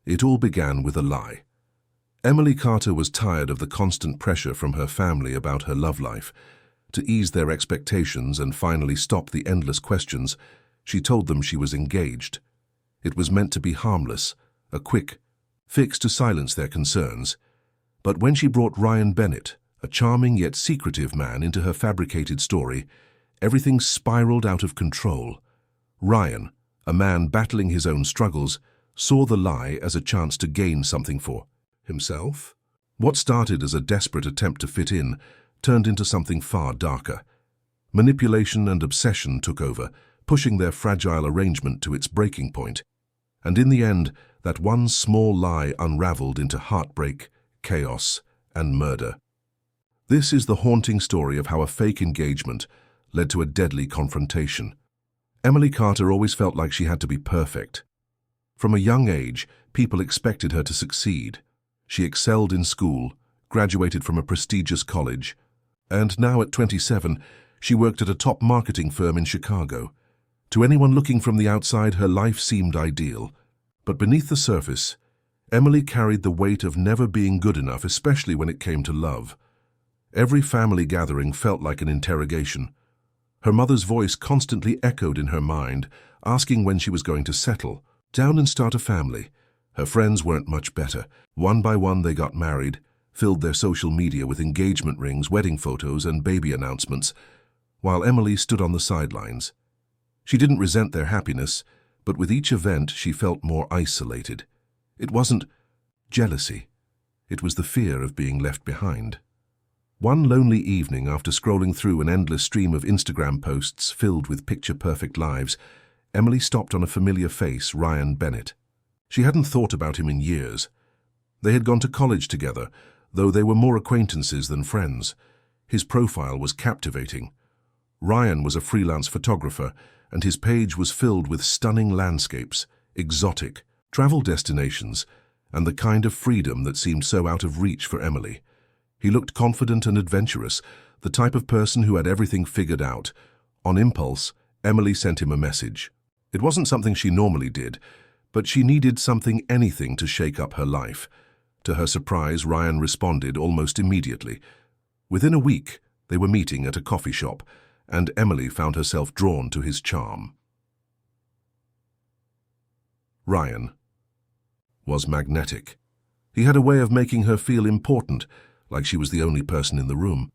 It all began with a lie. Emily Carter was tired of the constant pressure from her family about her love life. To ease their expectations and finally stop the endless questions, she told them she was engaged. It was meant to be harmless, a quick fix to silence their concerns. But when she brought Ryan Bennett, a charming yet secretive man, into her fabricated story, everything spiraled out of control. Ryan, a man battling his own struggles, saw the lie as a chance to gain something for himself. What started as a desperate attempt to fit in turned into something far darker. Manipulation and obsession took over, pushing their fragile arrangement to its breaking point. And in the end, that one small lie unraveled into heartbreak, chaos, and murder. This is the haunting story of how a fake engagement led to a deadly confrontation. Emily Carter always felt like she had to be perfect. From a young age, people expected her to succeed. She excelled in school, graduated from a prestigious college, and now at 27, she worked at a top marketing firm in Chicago. To anyone looking from the outside, her life seemed ideal. But beneath the surface, Emily carried the weight of never being good enough, especially when it came to love. Every family gathering felt like an interrogation. Her mother's voice constantly echoed in her mind, asking when she was going to settle down and start a family. Her friends weren't much better. One by one they got married, filled their social media with engagement rings, wedding photos, and baby announcements, while Emily stood on the sidelines. She didn't resent their happiness, but with each event she felt more isolated. It wasn't jealousy. It was the fear of being left behind. One lonely evening, after scrolling through an endless stream of Instagram posts filled with picture-perfect lives, Emily stopped on a familiar face, Ryan Bennett. She hadn't thought about him in years. They had gone to college together, though they were more acquaintances than friends. His profile was captivating. Ryan was a freelance photographer, and his page was filled with stunning landscapes, exotic travel destinations, and the kind of freedom that seemed so out of reach for Emily. He looked confident and adventurous, the type of person who had everything figured out. On impulse, Emily sent him a message. It wasn't something she normally did, but she needed anything to shake up her life. To her surprise, Ryan responded almost immediately. Within a week, they were meeting at a coffee shop, and Emily found herself drawn to his charm. Ryan was magnetic. He had a way of making her feel important, like she was the only person in the room.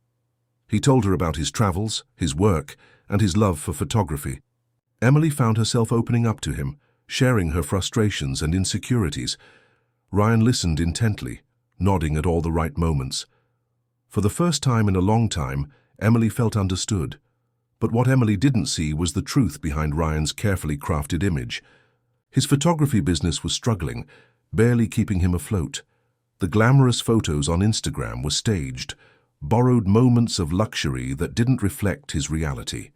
He told her about his travels, his work, and his love for photography. Emily found herself opening up to him, sharing her frustrations and insecurities. Ryan listened intently, nodding at all the right moments. For the first time in a long time, Emily felt understood. But what Emily didn't see was the truth behind Ryan's carefully crafted image. His photography business was struggling, barely keeping him afloat. The glamorous photos on Instagram were staged, borrowed moments of luxury that didn't reflect his reality.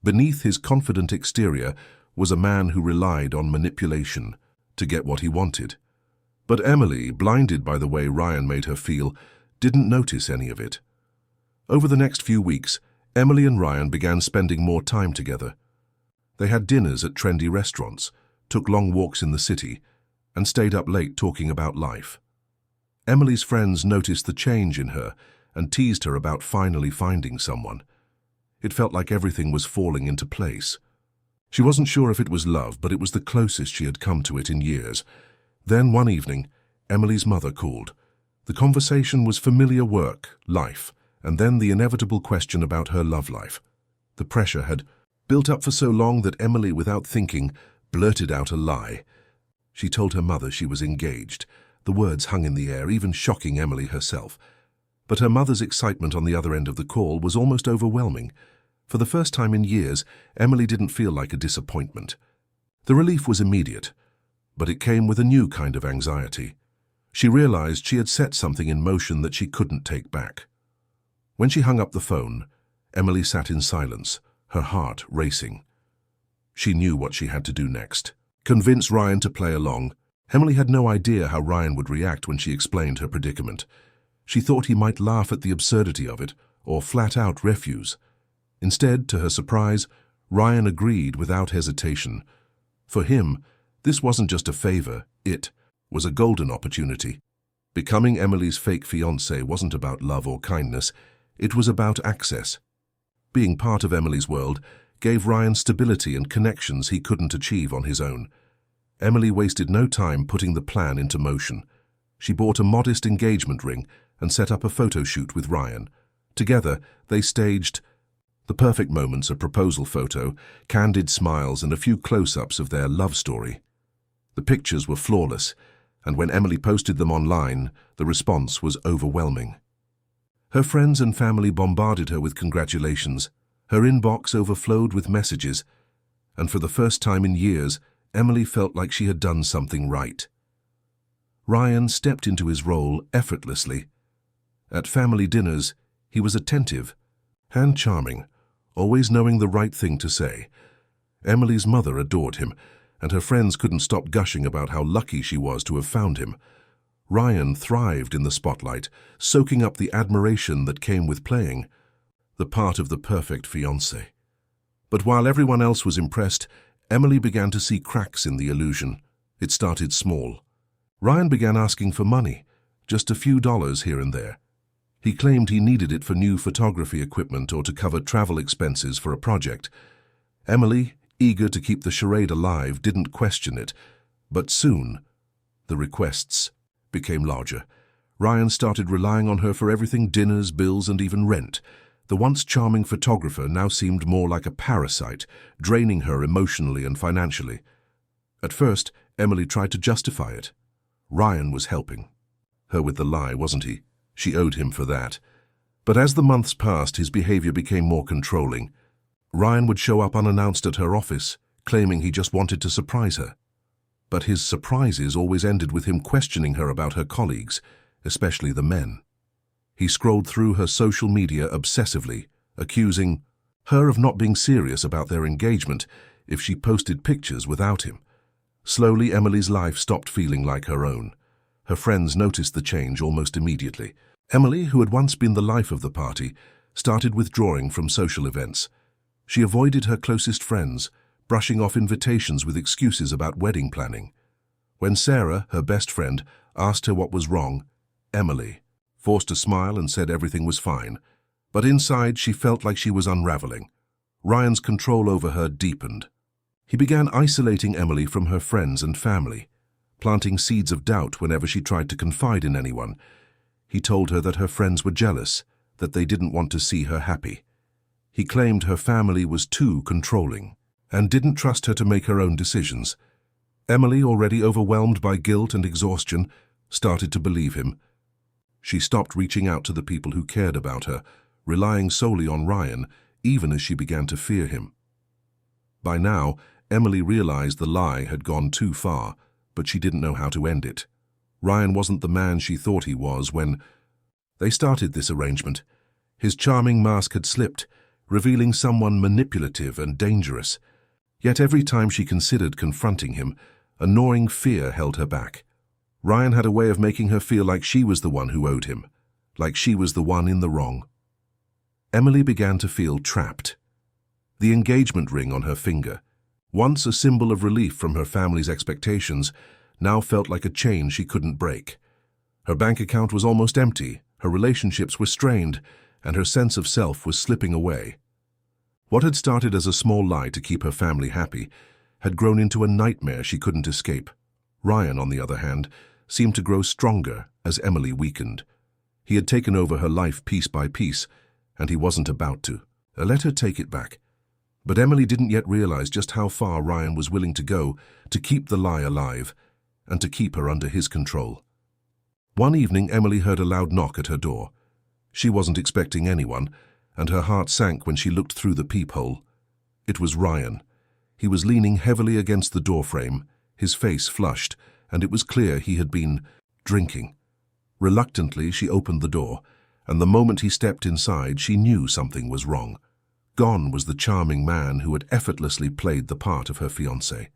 Beneath his confident exterior was a man who relied on manipulation to get what he wanted. But Emily, blinded by the way Ryan made her feel, didn't notice any of it. Over the next few weeks, Emily and Ryan began spending more time together. They had dinners at trendy restaurants, took long walks in the city, and stayed up late talking about life. Emily's friends noticed the change in her and teased her about finally finding someone. It felt like everything was falling into place. She wasn't sure if it was love, but it was the closest she had come to it in years. Then one evening, Emily's mother called. The conversation was familiar work, life, and then the inevitable question about her love life. The pressure had built up for so long that Emily, without thinking, blurted out a lie. She told her mother she was engaged. The words hung in the air, even shocking Emily herself. But her mother's excitement on the other end of the call was almost overwhelming. For the first time in years, Emily didn't feel like a disappointment. The relief was immediate, but it came with a new kind of anxiety. She realized she had set something in motion that she couldn't take back. When she hung up the phone, Emily sat in silence, her heart racing. She knew what she had to do next. Convince Ryan to play along. Emily had no idea how Ryan would react when she explained her predicament. She thought he might laugh at the absurdity of it, or flat out refuse. Instead, to her surprise, Ryan agreed without hesitation. For him, this wasn't just a favor, it was a golden opportunity. Becoming Emily's fake fiancé wasn't about love or kindness, it was about access. Being part of Emily's world gave Ryan stability and connections he couldn't achieve on his own. Emily wasted no time putting the plan into motion. She bought a modest engagement ring and set up a photo shoot with Ryan. Together, they staged the perfect moments, a proposal photo, candid smiles, and a few close-ups of their love story. The pictures were flawless, and when Emily posted them online, the response was overwhelming. Her friends and family bombarded her with congratulations. Her inbox overflowed with messages, and for the first time in years, Emily felt like she had done something right. Ryan stepped into his role effortlessly. At family dinners, he was attentive and charming, always knowing the right thing to say. Emily's mother adored him, and her friends couldn't stop gushing about how lucky she was to have found him. Ryan thrived in the spotlight, soaking up the admiration that came with playing the part of the perfect fiancé. But while everyone else was impressed, Emily began to see cracks in the illusion. It started small. Ryan began asking for money, just a few dollars here and there. He claimed he needed it for new photography equipment or to cover travel expenses for a project. Emily, eager to keep the charade alive, didn't question it, but soon the requests became larger. Ryan started relying on her for everything: dinners, bills, and even rent. The once charming photographer now seemed more like a parasite, draining her emotionally and financially. At first, Emily tried to justify it. Ryan was helping her with the lie, wasn't he? She owed him for that. But as the months passed, his behavior became more controlling. Ryan would show up unannounced at her office, claiming he just wanted to surprise her. But his surprises always ended with him questioning her about her colleagues, especially the men. He scrolled through her social media obsessively, accusing her of not being serious about their engagement if she posted pictures without him. Slowly, Emily's life stopped feeling like her own. Her friends noticed the change almost immediately. Emily, who had once been the life of the party, started withdrawing from social events. She avoided her closest friends, brushing off invitations with excuses about wedding planning. When Sarah, her best friend, asked her what was wrong, Emily forced a smile and said everything was fine. But inside, she felt like she was unraveling. Ryan's control over her deepened. He began isolating Emily from her friends and family, planting seeds of doubt whenever she tried to confide in anyone. He told her that her friends were jealous, that they didn't want to see her happy. He claimed her family was too controlling and didn't trust her to make her own decisions. Emily, already overwhelmed by guilt and exhaustion, started to believe him. She stopped reaching out to the people who cared about her, relying solely on Ryan, even as she began to fear him. By now, Emily realized the lie had gone too far, but she didn't know how to end it. Ryan wasn't the man she thought he was when they started this arrangement. His charming mask had slipped, revealing someone manipulative and dangerous. Yet every time she considered confronting him, a gnawing fear held her back. Ryan had a way of making her feel like she was the one who owed him, like she was the one in the wrong. Emily began to feel trapped. The engagement ring on her finger, once a symbol of relief from her family's expectations, now felt like a chain she couldn't break. Her bank account was almost empty, her relationships were strained, and her sense of self was slipping away. What had started as a small lie to keep her family happy had grown into a nightmare she couldn't escape. Ryan, on the other hand, seemed to grow stronger as Emily weakened. He had taken over her life piece by piece, and he wasn't about to let her take it back. But Emily didn't yet realize just how far Ryan was willing to go to keep the lie alive and to keep her under his control. One evening, Emily heard a loud knock at her door. She wasn't expecting anyone, and her heart sank when she looked through the peephole. It was Ryan. He was leaning heavily against the doorframe, his face flushed, and it was clear he had been drinking. Reluctantly, she opened the door, and the moment he stepped inside, she knew something was wrong. Gone was the charming man who had effortlessly played the part of her fiancé.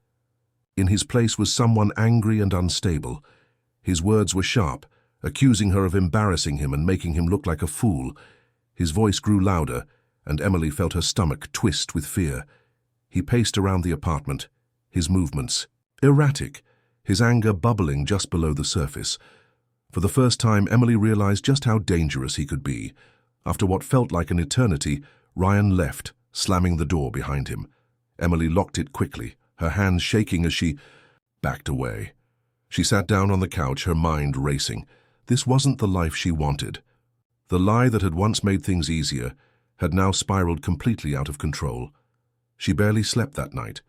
In his place was someone angry and unstable. His words were sharp, accusing her of embarrassing him and making him look like a fool. His voice grew louder, and Emily felt her stomach twist with fear. He paced around the apartment, his movements erratic, his anger bubbling just below the surface. For the first time, Emily realized just how dangerous he could be. After what felt like an eternity, Ryan left, slamming the door behind him. Emily locked it quickly, her hands shaking as she backed away. She sat down on the couch, her mind racing. This wasn't the life she wanted. The lie that had once made things easier had now spiraled completely out of control. She barely slept that night,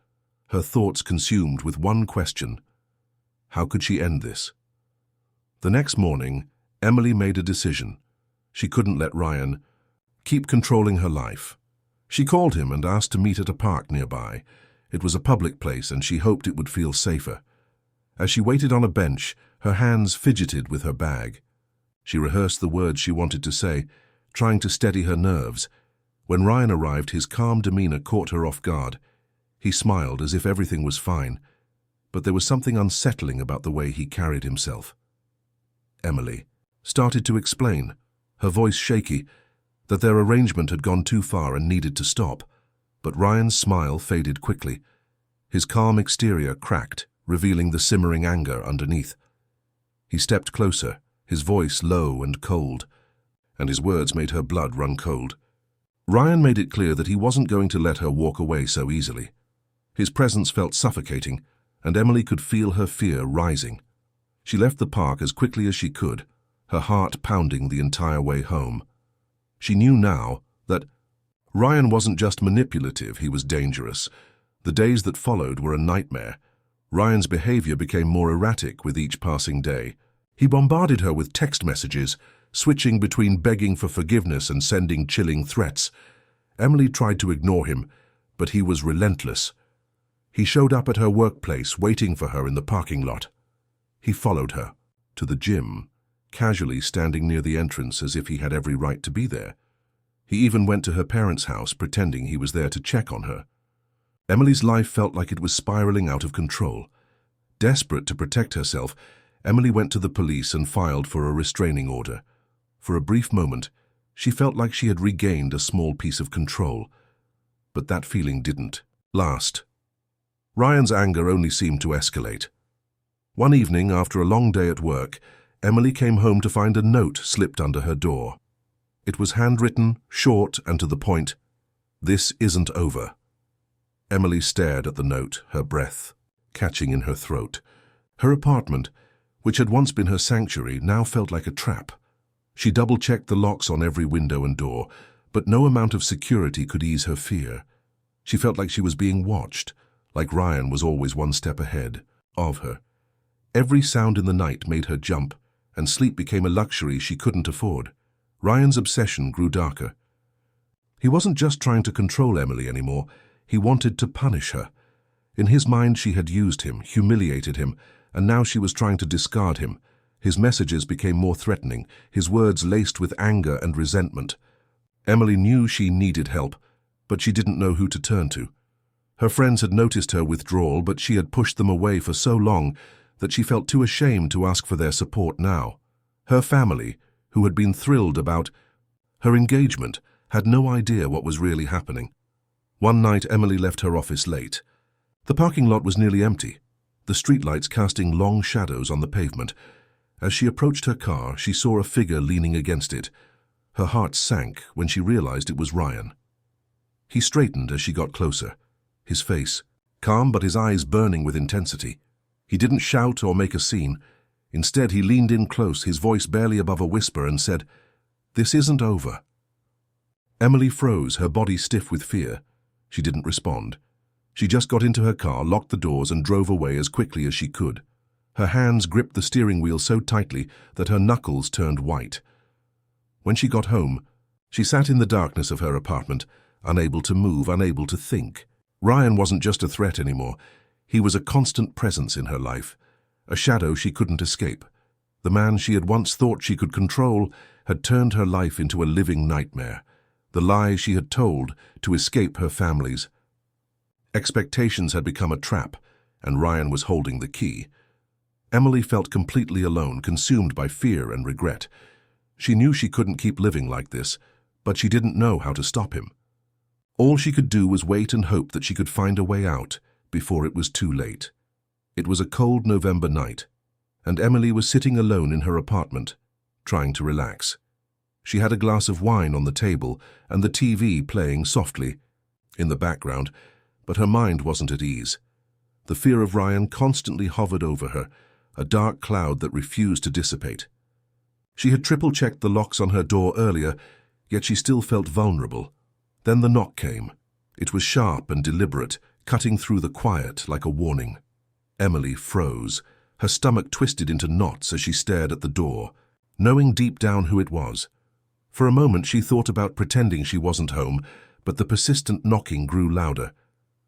her thoughts consumed with one question: how could she end this? The next morning, Emily made a decision. She couldn't let Ryan keep controlling her life. She called him and asked to meet at a park nearby. It was a public place, and she hoped it would feel safer. As she waited on a bench, her hands fidgeted with her bag. She rehearsed the words she wanted to say, trying to steady her nerves. When Ryan arrived, his calm demeanor caught her off guard. He smiled as if everything was fine, but there was something unsettling about the way he carried himself. Emily started to explain, her voice shaky, that their arrangement had gone too far and needed to stop. But Ryan's smile faded quickly. His calm exterior cracked, revealing the simmering anger underneath. He stepped closer, his voice low and cold, and his words made her blood run cold. Ryan made it clear that he wasn't going to let her walk away so easily. His presence felt suffocating, and Emily could feel her fear rising. She left the park as quickly as she could, her heart pounding the entire way home. She knew now that Ryan wasn't just manipulative, he was dangerous. The days that followed were a nightmare. Ryan's behavior became more erratic with each passing day. He bombarded her with text messages, switching between begging for forgiveness and sending chilling threats. Emily tried to ignore him, but he was relentless. He showed up at her workplace, waiting for her in the parking lot. He followed her to the gym, casually standing near the entrance as if he had every right to be there. He even went to her parents' house, pretending he was there to check on her. Emily's life felt like it was spiraling out of control. Desperate to protect herself, Emily went to the police and filed for a restraining order. For a brief moment, she felt like she had regained a small piece of control. But that feeling didn't last. Ryan's anger only seemed to escalate. One evening, after a long day at work, Emily came home to find a note slipped under her door. It was handwritten, short and to the point. "This isn't over." Emily stared at the note, her breath catching in her throat. Her apartment, which had once been her sanctuary, now felt like a trap. She double-checked the locks on every window and door, but no amount of security could ease her fear. She felt like she was being watched, like Ryan was always one step ahead of her. Every sound in the night made her jump, and sleep became a luxury she couldn't afford. Ryan's obsession grew darker. He wasn't just trying to control Emily anymore, he wanted to punish her. In his mind, she had used him, humiliated him, and now she was trying to discard him. His messages became more threatening, his words laced with anger and resentment. Emily knew she needed help, but she didn't know who to turn to. Her friends had noticed her withdrawal, but she had pushed them away for so long that she felt too ashamed to ask for their support now. Her family, who had been thrilled about her engagement, had no idea what was really happening. One night, Emily left her office late. The parking lot was nearly empty, the streetlights casting long shadows on the pavement. As she approached her car, she saw a figure leaning against it. Her heart sank when she realized it was Ryan. He straightened as she got closer, his face calm but his eyes burning with intensity. He didn't shout or make a scene. Instead, he leaned in close, his voice barely above a whisper, and said, "This isn't over." Emily froze, her body stiff with fear. She didn't respond. She just got into her car, locked the doors, and drove away as quickly as she could. Her hands gripped the steering wheel so tightly that her knuckles turned white. When she got home, she sat in the darkness of her apartment, unable to move, unable to think. Ryan wasn't just a threat anymore. He was a constant presence in her life, a shadow she couldn't escape. The man she had once thought she could control had turned her life into a living nightmare, the lie she had told to escape her family's expectations had become a trap, and Ryan was holding the key. Emily felt completely alone, consumed by fear and regret. She knew she couldn't keep living like this, but she didn't know how to stop him. All she could do was wait and hope that she could find a way out before it was too late. It was a cold November night, and Emily was sitting alone in her apartment, trying to relax. She had a glass of wine on the table and the TV playing softly in the background, but her mind wasn't at ease. The fear of Ryan constantly hovered over her, a dark cloud that refused to dissipate. She had triple-checked the locks on her door earlier, yet she still felt vulnerable. Then the knock came. It was sharp and deliberate, cutting through the quiet like a warning. Emily froze. Her stomach twisted into knots as she stared at the door, knowing deep down who it was. For a moment she thought about pretending she wasn't home, but the persistent knocking grew louder.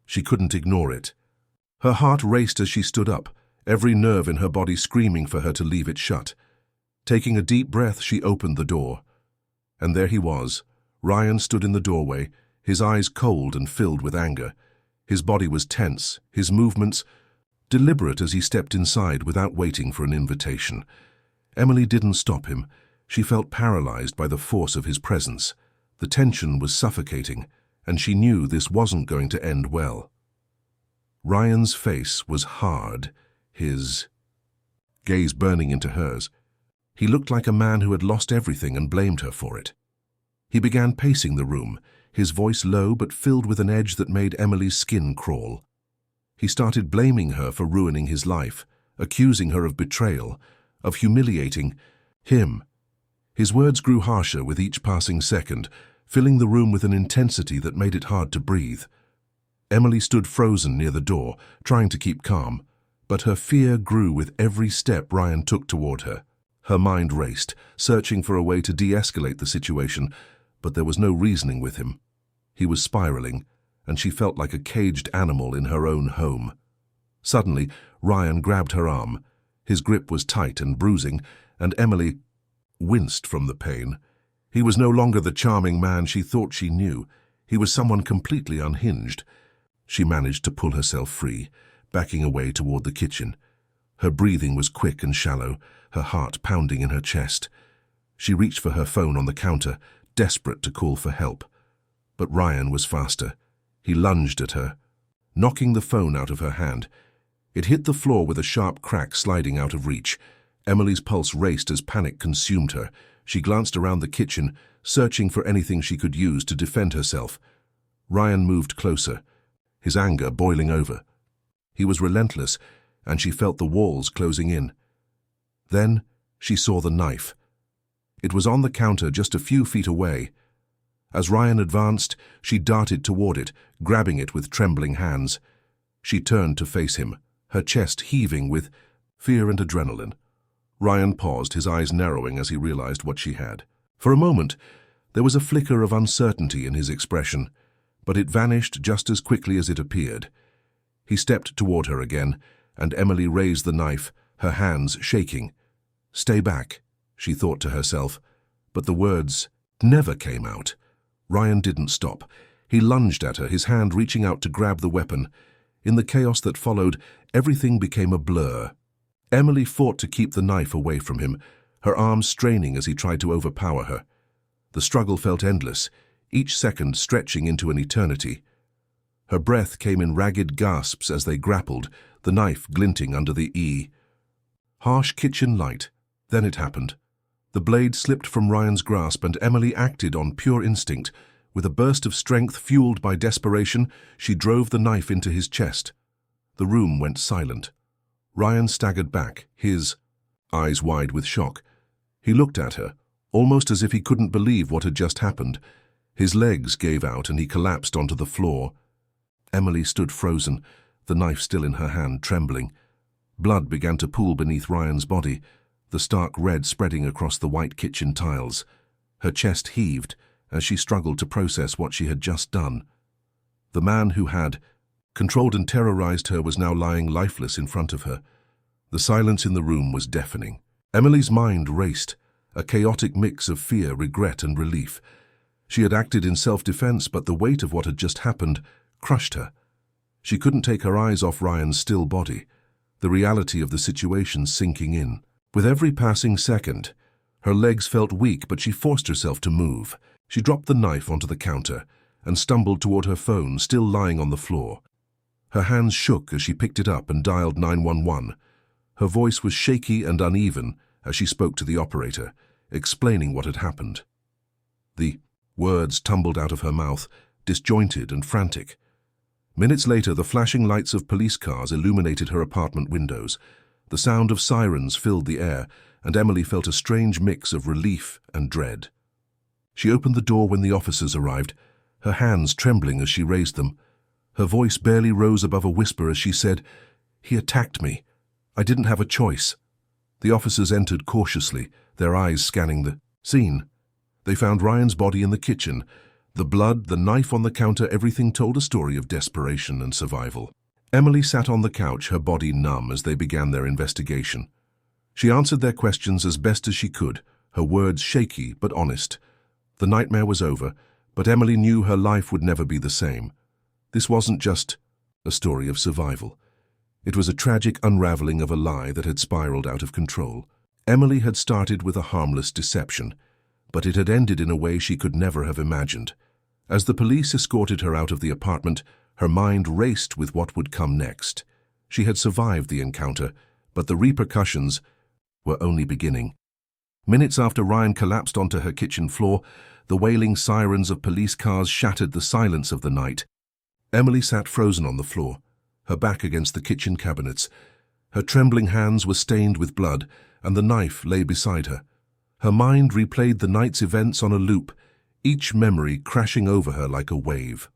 She couldn't ignore it. Her heart raced as she stood up, every nerve in her body screaming for her to leave it shut. Taking a deep breath, she opened the door. And there he was. Ryan stood in the doorway, his eyes cold and filled with anger. His body was tense, his movements deliberate as he stepped inside without waiting for an invitation. Emily didn't stop him. She felt paralyzed by the force of his presence. The tension was suffocating, and she knew this wasn't going to end well. Ryan's face was hard, his gaze burning into hers. He looked like a man who had lost everything and blamed her for it. He began pacing the room, his voice low but filled with an edge that made Emily's skin crawl. He started blaming her for ruining his life, accusing her of betrayal, of humiliating him. His words grew harsher with each passing second, filling the room with an intensity that made it hard to breathe. Emily stood frozen near the door, trying to keep calm, but her fear grew with every step Ryan took toward her. Her mind raced, searching for a way to de-escalate the situation, but there was no reasoning with him. He was spiraling, and she felt like a caged animal in her own home. Suddenly, Ryan grabbed her arm. His grip was tight and bruising, and Emily winced from the pain. He was no longer the charming man she thought she knew. He was someone completely unhinged. She managed to pull herself free, backing away toward the kitchen. Her breathing was quick and shallow, her heart pounding in her chest. She reached for her phone on the counter, desperate to call for help. But Ryan was faster. He lunged at her, knocking the phone out of her hand. It hit the floor with a sharp crack sliding out of reach. Emily's pulse raced as panic consumed her. She glanced around the kitchen, searching for anything she could use to defend herself. Ryan moved closer, his anger boiling over. He was relentless, and she felt the walls closing in. Then she saw the knife. It was on the counter just a few feet away. As Ryan advanced, she darted toward it, grabbing it with trembling hands. She turned to face him, her chest heaving with fear and adrenaline. Ryan paused, his eyes narrowing as he realized what she had. For a moment, there was a flicker of uncertainty in his expression, but it vanished just as quickly as it appeared. He stepped toward her again, and Emily raised the knife, her hands shaking. "Stay back," she thought to herself, but the words never came out. Ryan didn't stop. He lunged at her, his hand reaching out to grab the weapon. In the chaos that followed, everything became a blur. Emily fought to keep the knife away from him, her arms straining as he tried to overpower her. The struggle felt endless, each second stretching into an eternity. Her breath came in ragged gasps as they grappled, the knife glinting under the E. Harsh kitchen light. Then it happened. The blade slipped from Ryan's grasp and Emily acted on pure instinct. With a burst of strength fueled by desperation, she drove the knife into his chest. The room went silent. Ryan staggered back, his eyes wide with shock. He looked at her, almost as if he couldn't believe what had just happened. His legs gave out and he collapsed onto the floor. Emily stood frozen, the knife still in her hand, trembling. Blood began to pool beneath Ryan's body, the stark red spreading across the white kitchen tiles. Her chest heaved as she struggled to process what she had just done. The man who had controlled and terrorized her was now lying lifeless in front of her. The silence in the room was deafening. Emily's mind raced, a chaotic mix of fear, regret, and relief. She had acted in self-defense, but the weight of what had just happened crushed her. She couldn't take her eyes off Ryan's still body, the reality of the situation sinking in. With every passing second, her legs felt weak, but she forced herself to move. She dropped the knife onto the counter and stumbled toward her phone, still lying on the floor. Her hands shook as she picked it up and dialed 911. Her voice was shaky and uneven as she spoke to the operator, explaining what had happened. The words tumbled out of her mouth, disjointed and frantic. Minutes later, the flashing lights of police cars illuminated her apartment windows. The sound of sirens filled the air, and Emily felt a strange mix of relief and dread. She opened the door when the officers arrived, her hands trembling as she raised them. Her voice barely rose above a whisper as she said, "He attacked me. I didn't have a choice." The officers entered cautiously, their eyes scanning the scene. They found Ryan's body in the kitchen. The blood, the knife on the counter, everything told a story of desperation and survival. Emily sat on the couch, her body numb, as they began their investigation. She answered their questions as best as she could, her words shaky but honest. The nightmare was over, but Emily knew her life would never be the same. This wasn't just a story of survival. It was a tragic unraveling of a lie that had spiraled out of control. Emily had started with a harmless deception, but it had ended in a way she could never have imagined. As the police escorted her out of the apartment, her mind raced with what would come next. She had survived the encounter, but the repercussions were only beginning. Minutes after Ryan collapsed onto her kitchen floor, the wailing sirens of police cars shattered the silence of the night. Emily sat frozen on the floor, her back against the kitchen cabinets. Her trembling hands were stained with blood, and the knife lay beside her. Her mind replayed the night's events on a loop, each memory crashing over her like a wave.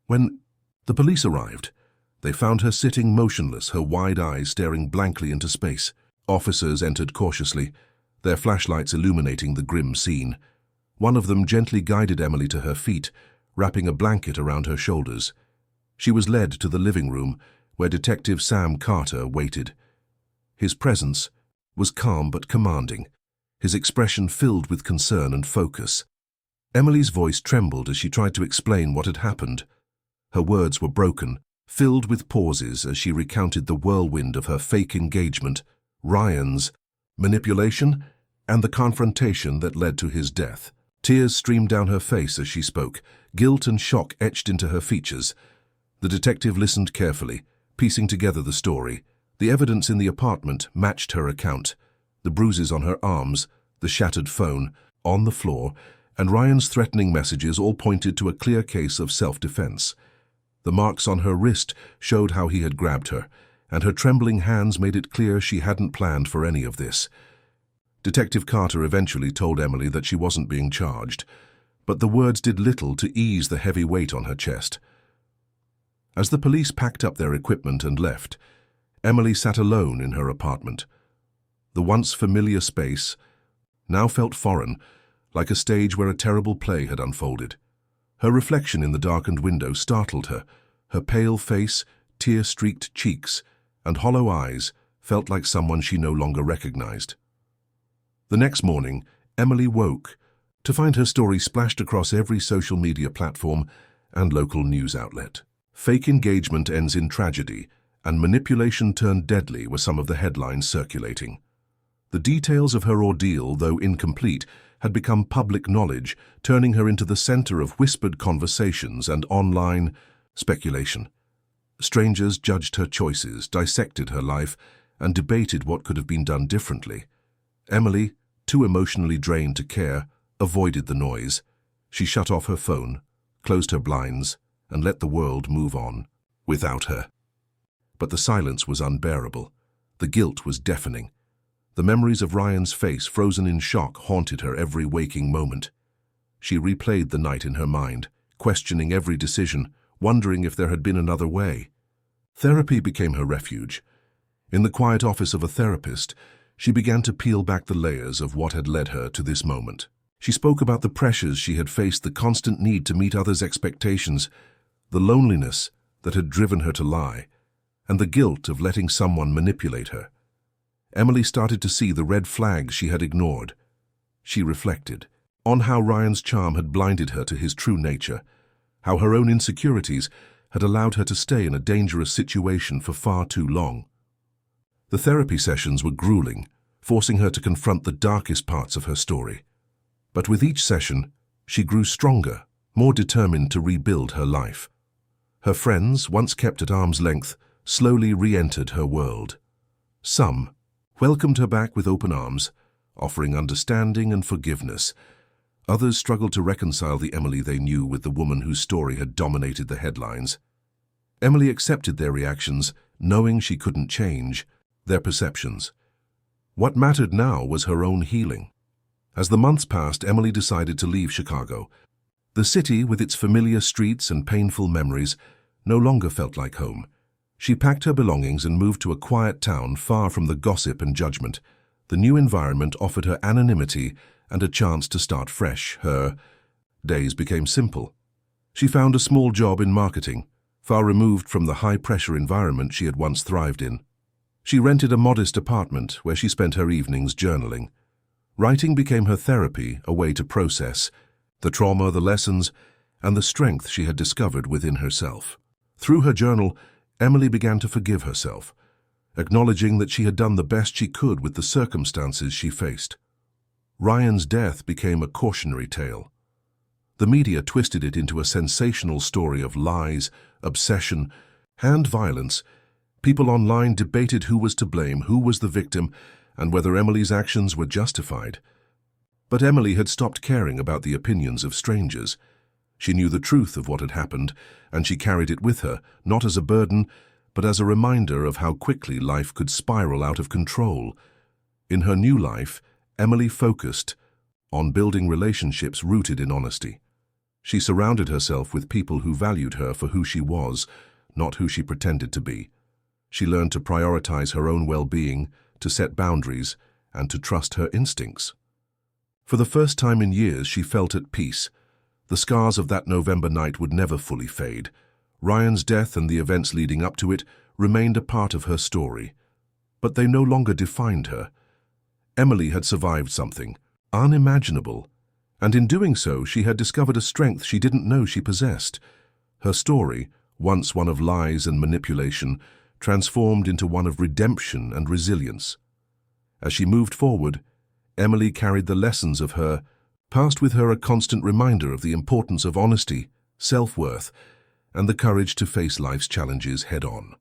When the police arrived, they found her sitting motionless, her wide eyes staring blankly into space. Officers entered cautiously, their flashlights illuminating the grim scene. One of them gently guided Emily to her feet, wrapping a blanket around her shoulders. She was led to the living room, where Detective Sam Carter waited. His presence was calm but commanding, his expression filled with concern and focus. Emily's voice trembled as she tried to explain what had happened. Her words were broken, filled with pauses as she recounted the whirlwind of her fake engagement, Ryan's manipulation, and the confrontation that led to his death. Tears streamed down her face as she spoke, guilt and shock etched into her features. The detective listened carefully, piecing together the story. The evidence in the apartment matched her account. The bruises on her arms, the shattered phone, on the floor, and Ryan's threatening messages all pointed to a clear case of self-defense. The marks on her wrist showed how he had grabbed her, and her trembling hands made it clear she hadn't planned for any of this. Detective Carter eventually told Emily that she wasn't being charged, but the words did little to ease the heavy weight on her chest. As the police packed up their equipment and left, Emily sat alone in her apartment. The once familiar space now felt foreign, like a stage where a terrible play had unfolded. Her reflection in the darkened window startled her. Her pale face, tear-streaked cheeks, and hollow eyes felt like someone she no longer recognized. The next morning, Emily woke to find her story splashed across every social media platform and local news outlet. Fake engagement ends in tragedy, and manipulation turned deadly were some of the headlines circulating. The details of her ordeal, though incomplete, had become public knowledge, turning her into the center of whispered conversations and online speculation. Strangers judged her choices, dissected her life, and debated what could have been done differently. Emily, too emotionally drained to care, avoided the noise. She shut off her phone, closed her blinds, and let the world move on without her. But the silence was unbearable. The guilt was deafening. The memories of Ryan's face, frozen in shock, haunted her every waking moment. She replayed the night in her mind, questioning every decision, wondering if there had been another way. Therapy became her refuge. In the quiet office of a therapist, she began to peel back the layers of what had led her to this moment. She spoke about the pressures she had faced, the constant need to meet others' expectations, the loneliness that had driven her to lie, and the guilt of letting someone manipulate her. Emily started to see the red flags she had ignored. She reflected on how Ryan's charm had blinded her to his true nature, how her own insecurities had allowed her to stay in a dangerous situation for far too long. The therapy sessions were grueling, forcing her to confront the darkest parts of her story. But with each session, she grew stronger, more determined to rebuild her life. Her friends, once kept at arm's length, slowly re-entered her world. Some welcomed her back with open arms, offering understanding and forgiveness. Others struggled to reconcile the Emily they knew with the woman whose story had dominated the headlines. Emily accepted their reactions, knowing she couldn't change their perceptions. What mattered now was her own healing. As the months passed, Emily decided to leave Chicago. The city, with its familiar streets and painful memories, no longer felt like home. She packed her belongings and moved to a quiet town far from the gossip and judgment. The new environment offered her anonymity and a chance to start fresh. Her days became simple. She found a small job in marketing, far removed from the high-pressure environment she had once thrived in. She rented a modest apartment where she spent her evenings journaling. Writing became her therapy, a way to process the trauma, the lessons, and the strength she had discovered within herself. Through her journal, Emily began to forgive herself, acknowledging that she had done the best she could with the circumstances she faced. Ryan's death became a cautionary tale. The media twisted it into a sensational story of lies, obsession, and violence. People online debated who was to blame, who was the victim, and whether Emily's actions were justified. But Emily had stopped caring about the opinions of strangers. She knew the truth of what had happened, and she carried it with her, not as a burden, but as a reminder of how quickly life could spiral out of control. In her new life, Emily focused on building relationships rooted in honesty. She surrounded herself with people who valued her for who she was, not who she pretended to be. She learned to prioritize her own well-being, to set boundaries, and to trust her instincts. For the first time in years, she felt at peace. The scars of that November night would never fully fade. Ryan's death and the events leading up to it remained a part of her story, but they no longer defined her. Emily had survived something unimaginable, and in doing so, she had discovered a strength she didn't know she possessed. Her story, once one of lies and manipulation, transformed into one of redemption and resilience. As she moved forward, Emily carried the lessons of her past with her, a constant reminder of the importance of honesty, self-worth, and the courage to face life's challenges head-on.